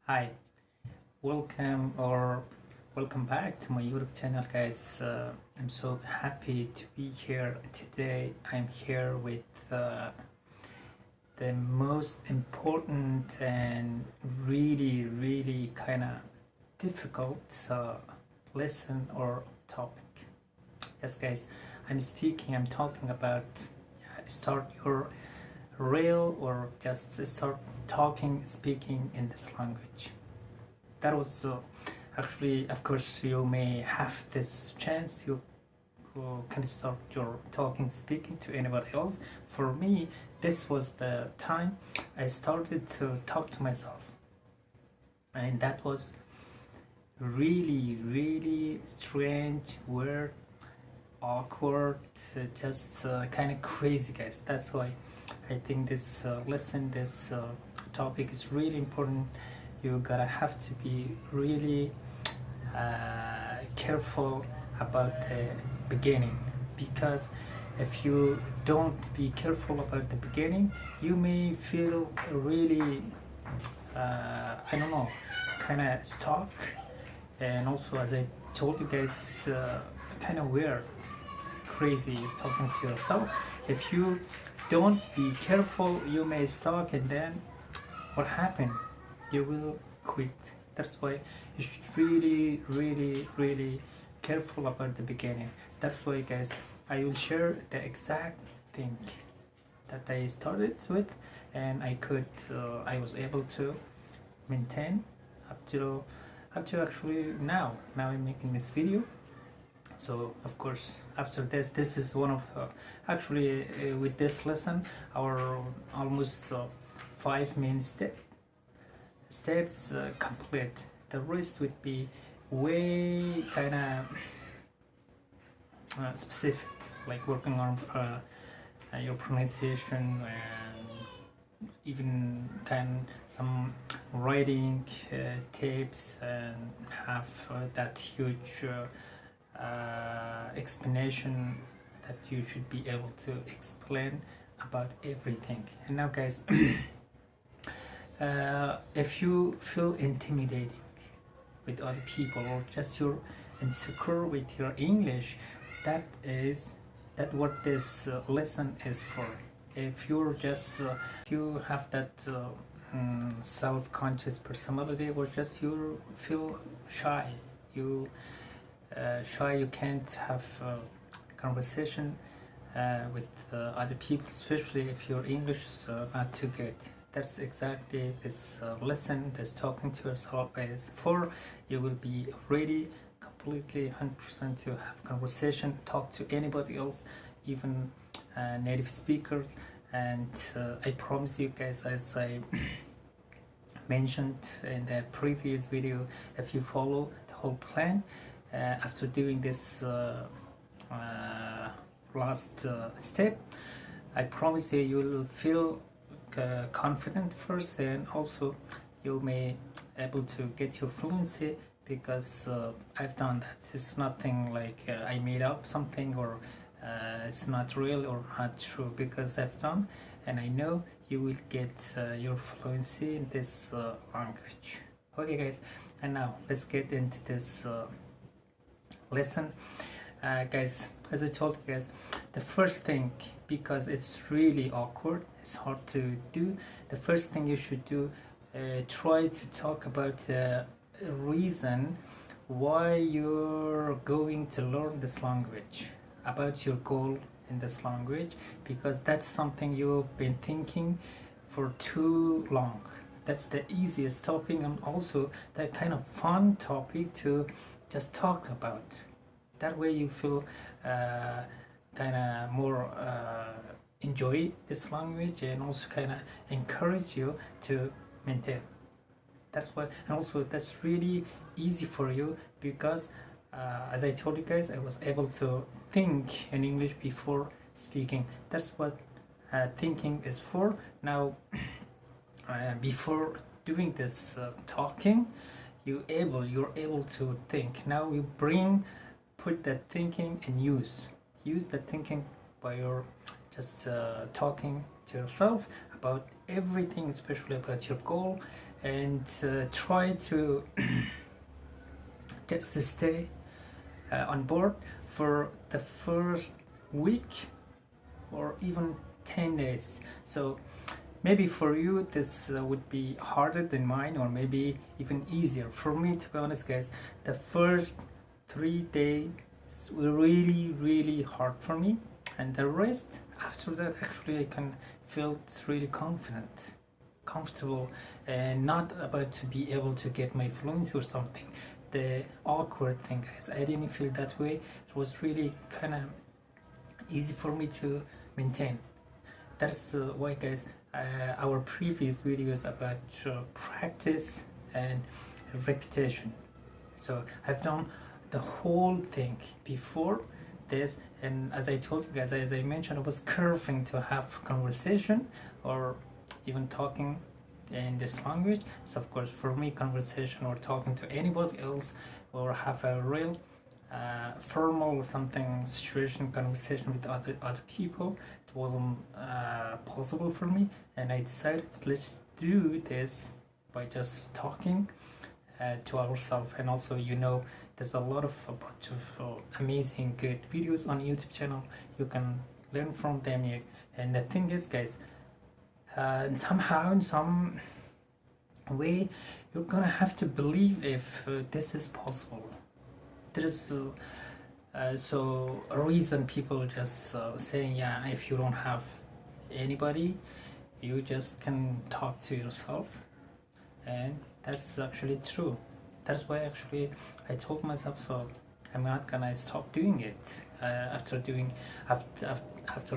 Hi, welcome or welcome back to my YouTube channel, guys. I'm so happy to be here today. I'm here with the most important and really kind of difficult lesson or topic. Yes, guys, I'm talking about start your real or just start speaking in this language. That was actually, of course, you may have this chance. You can start your speaking to anybody else. For me, this was the time I started to talk to myself, and that was really strange, weird, awkward, just kind of crazy, guys. That's why I think this this topic is really important. You gotta have to be really careful about the beginning, because if you don't be careful about the beginning, you may feel really I don't know, kind of stuck. And also, as I told you guys, it's kind of weird, crazy talking to yourself. If you don't be careful, you may stuck, and then what happened? You will quit. That's why you should really careful about the beginning. That's why, guys, I will share the exact thing that I started with, and I was able to maintain up to actually now I'm making this video. So of course, after this is one of actually with this lesson, our almost 5 main steps complete. The rest would be way kind of specific, like working on your pronunciation, and even kind some writing tips, and have that huge explanation that you should be able to explain about everything. And now, guys, if you feel intimidating with other people, or just you're insecure with your English, that what this lesson is for. If you're just you have that self-conscious personality, or just you feel shy, you you can't have conversation with other people, especially if your English is not too good. That's exactly this lesson, this talking to yourself is for. You will be ready completely 100% to have conversation, talk to anybody else, even native speakers. And I promise you guys, as I mentioned in the previous video, if you follow the whole plan, after doing this last step, I promise you, you will feel confident first, and also you may able to get your fluency, because I've done that. It's nothing like I made up something, or it's not real or not true, because I've done, and I know you will get your fluency in this language. Okay, guys, and now let's get into this lesson. Guys, as I told you guys, the first thing, because it's really awkward, it's hard to do, the first thing you should do, try to talk about the reason why you're going to learn this language, about your goal in this language, because that's something you've been thinking for too long. That's the easiest topic, and also that kind of fun topic to just talk about. That way you feel kind of more enjoy this language, and also kind of encourage you to maintain. That's why, and also that's really easy for you, because as I told you guys, I was able to think in English before speaking. That's what thinking is for. Now before doing this talking, you're able to think. Now you put that thinking in use that thinking by your just talking to yourself about everything, especially about your goal, and try to just stay on board for the first week or even 10 days. So maybe for you this would be harder than mine, or maybe even easier. For me, to be honest guys, the first 3 days were really hard for me, and the rest after that actually I can feel really confident, comfortable, and not about to be able to get my fluency or something. The awkward thing guys, I didn't feel that way. It was really kind of easy for me to maintain. That's why guys, our previous videos about practice and repetition, so I've done the whole thing before this. And as I told you guys, as I mentioned, I was curving to have conversation or even talking in this language. So of course for me, conversation or talking to anybody else or have a real formal or something situation conversation with other people, it wasn't possible for me. And I decided, let's do this by just talking to ourselves. And also, you know, there's a bunch of amazing good videos on YouTube channel. You can learn from them. And the thing is guys, somehow in some way you're gonna have to believe if this is possible. There's so a reason people just saying, yeah, if you don't have anybody, you just can talk to yourself. And that's actually true. That's why actually I told myself, so I'm not gonna stop doing it after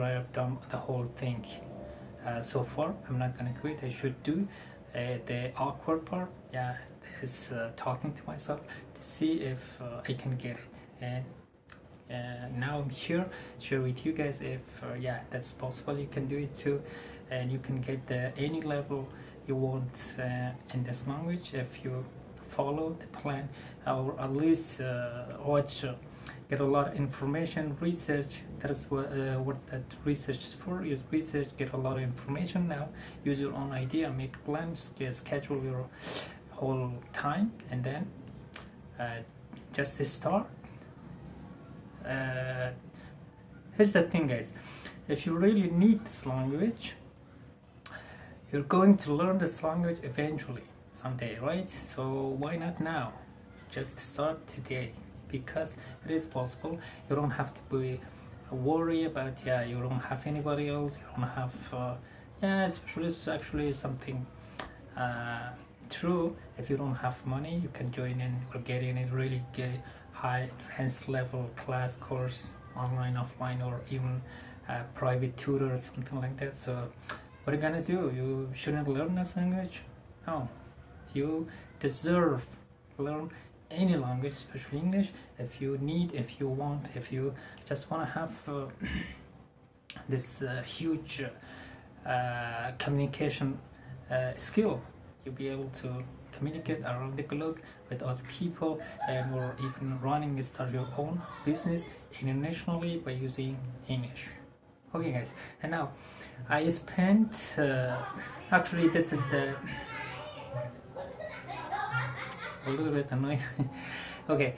I have done the whole thing so far. I'm not gonna quit. I should do the awkward part, yeah, is talking to myself to see if I can get it. And now I'm here to share with you guys if yeah, that's possible. You can do it too, and you can get any level you want in this language if you follow the plan, or at least watch, get a lot of information, research. That's what that research is for. Use research, get a lot of information. Now use your own idea, make plans, schedule your whole time, and then just start. Here's the thing guys, if you really need this language, you're going to learn this language eventually someday, right? So why not now? Just start today, because it is possible. You don't have to be worry about, yeah, you don't have anybody else, you don't have yeah, especially it's actually something true. If you don't have money, you can join in or get in a really high advanced level class course, online, offline, or even private tutor or something like that. So what are you gonna do? You shouldn't learn this language? No, you deserve learn any language, especially English, if you need, if you want, if you just want to have this huge communication skill. You'll be able to communicate around the globe with other people, and or even start your own business internationally by using English. Okay guys, and now I spent actually this is the a little bit annoying. Okay,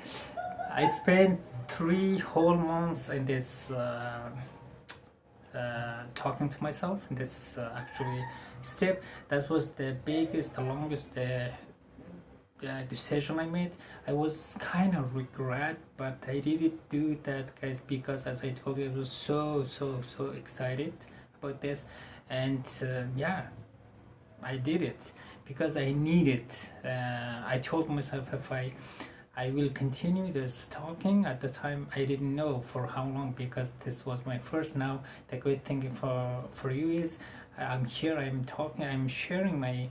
I spent 3 whole months in this talking to myself in this actually step. That was the biggest, the longest decision I made. I was kind of regret, but I didn't do that guys, because as I told you, I was so excited about this. And yeah, I did it because I need it. I told myself if I will continue this talking. At the time I didn't know for how long, because this was my first. Now the good thing for you is I'm here, I'm talking, I'm sharing my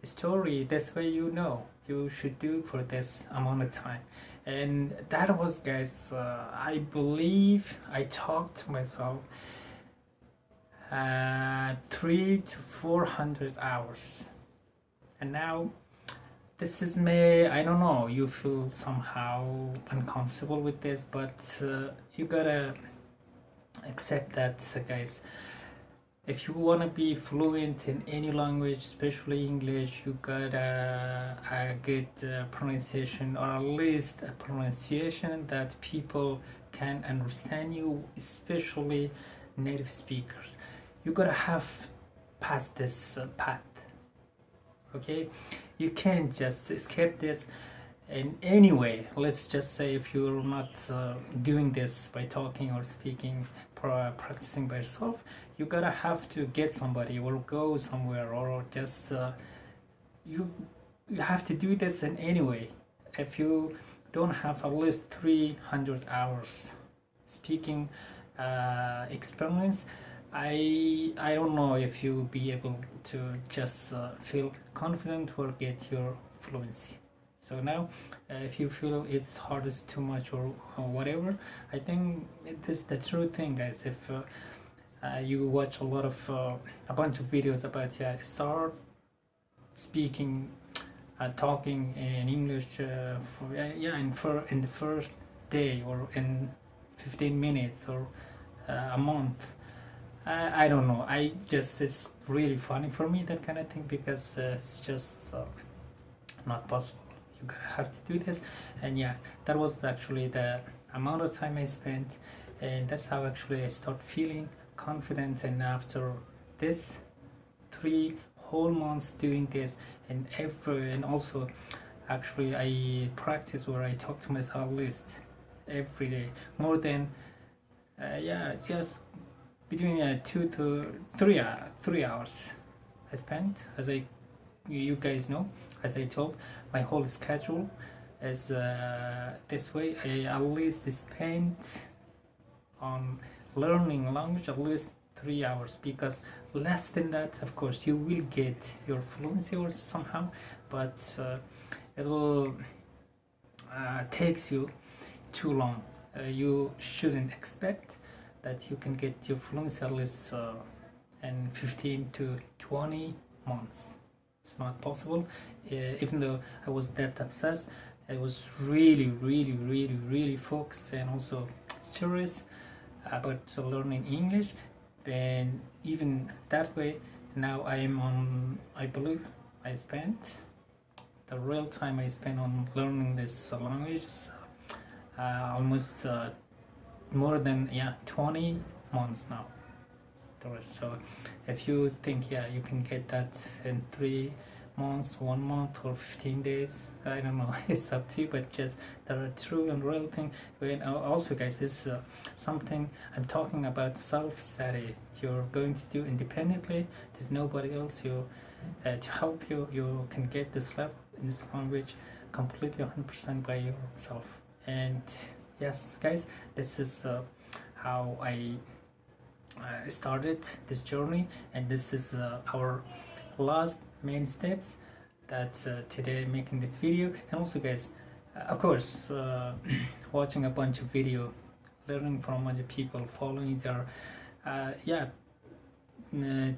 story. This way you know you should do for this amount of time. And that was guys, I believe I talked to myself 300 to 400 hours. And now this is me. I don't know, you feel somehow uncomfortable with this, but you gotta accept that guys, if you want to be fluent in any language, especially English, you got a good pronunciation, or at least a pronunciation that people can understand you, especially native speakers. You gotta have passed this path. Okay, you can't just escape this in any way. Let's just say if you're not doing this by talking or speaking, practicing by yourself, you gotta have to get somebody or go somewhere, or just you have to do this in any way. If you don't have at least 300 hours speaking experience, I don't know if you'll be able to just feel confident or get your fluency. So now, if you feel it's hard, it's too much, or whatever, I think this is the true thing, guys. If you watch a lot of a bunch of videos about start speaking, talking in English, in the first day, or in 15 minutes, or a month. I don't know. It's really funny for me, that kind of thing, because it's just not possible. You gotta have to do this. And yeah, that was actually the amount of time I spent, and that's how actually I start feeling confident. And after this 3 whole months doing this, and also actually I practice, where I talk to myself at least every day, more than just between 2 to 3 hours I spent. As you guys know, as I told, my whole schedule is this way. I at least spent on learning language at least 3 hours, because less than that, of course, you will get your fluency or somehow, but it'll takes you too long. You shouldn't expect that you can get your fluency at least in 15 to 20 months. It's not possible. Even though I was that obsessed, I was really focused and also serious about learning English. And even that way, now I am on, I believe I spent the real time I spent on learning this language almost more than 20 months now. So if you think you can get that in 3 months, 1 month, or 15 days, I don't know, it's up to you, but just there are true and real thing. And also, guys, this is something I'm talking about, self-study. You're going to do independently. There's nobody else to help you. You can get this level in this language completely 100% by yourself. And yes, guys, this is how I started this journey, and this is our last main steps that today I'm making this video. And also, guys, of course, watching a bunch of video, learning from other people, following their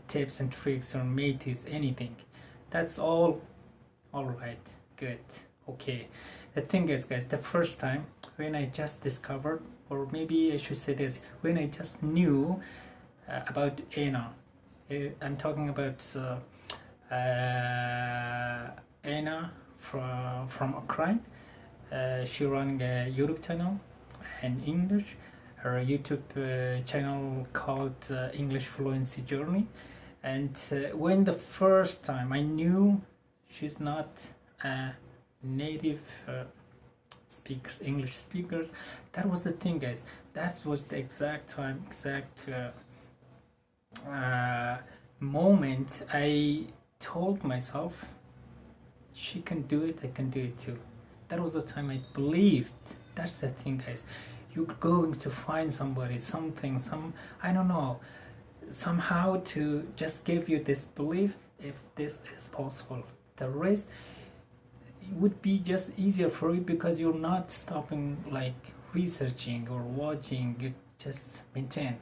tips and tricks, or mates, anything, that's all right, good, okay. The thing is, guys, the first time when I just discovered, or maybe I should say this, when I just knew about Anna. I'm talking about Anna from Ukraine. She running a YouTube channel in English. Her YouTube channel called English Fluency Journey. And when the first time I knew she's not a native English speakers, that was the thing, guys. That was the exact moment I told myself, she can do it, I can do it too. That was the time I believed. That's the thing, guys. You're going to find somebody, something, I don't know, somehow to just give you this belief if this is possible. The rest would be just easier for you, because you're not stopping like researching or watching. You just maintain.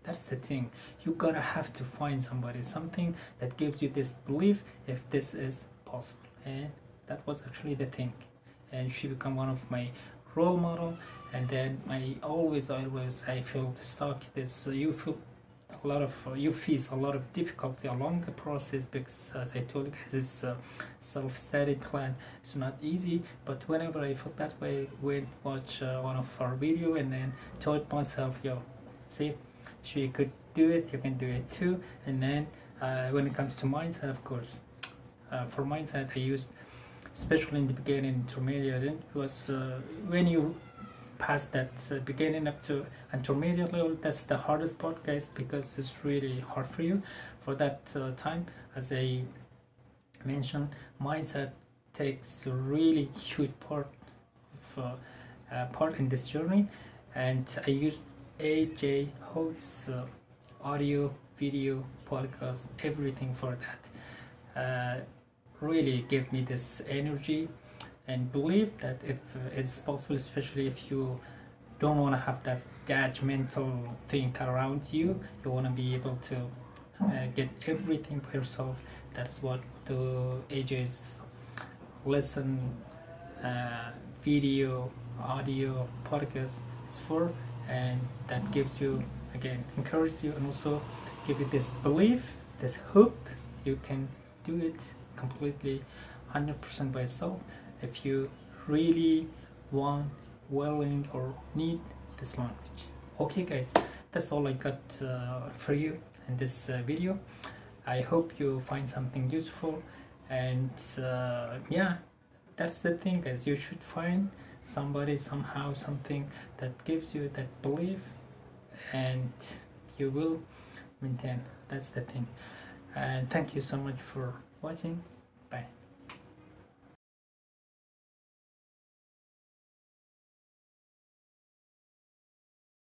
That's the thing. You gotta have to find somebody, something that gives you this belief if this is possible. And that was actually the thing. And she became one of my role model. And then I always I feel stuck. You feel a lot of you face a lot of difficulty along the process, because as I told you guys, this self-study plan is not easy. But whenever I felt that way, when watch one of our video and then told myself, yo, see, she could do it, you can do it too. And then when it comes to mindset, of course, for mindset I used, especially in the beginning, intermediate, it was when you pass that beginning up to intermediate level, that's the hardest part, guys, because it's really hard for you for that time. As I mentioned, mindset takes a really huge part in this journey, and I used AJ Ho's audio, video, podcast, everything for that. Really give me this energy and believe that if it's possible, especially if you don't want to have that judgmental thing around you, you want to be able to get everything by yourself. That's what the AJ's lesson, video, audio, podcast is for, and that gives you, again, encourages you, and also give you this belief, this hope you can do it completely 100% by yourself if you really want, willing, or need this language. Okay guys, that's all I got for you in this video. I hope you find something useful, and yeah, that's the thing, guys. You should find somebody, somehow, something that gives you that belief, and you will maintain. That's the thing. And thank you so much for watching. Bye.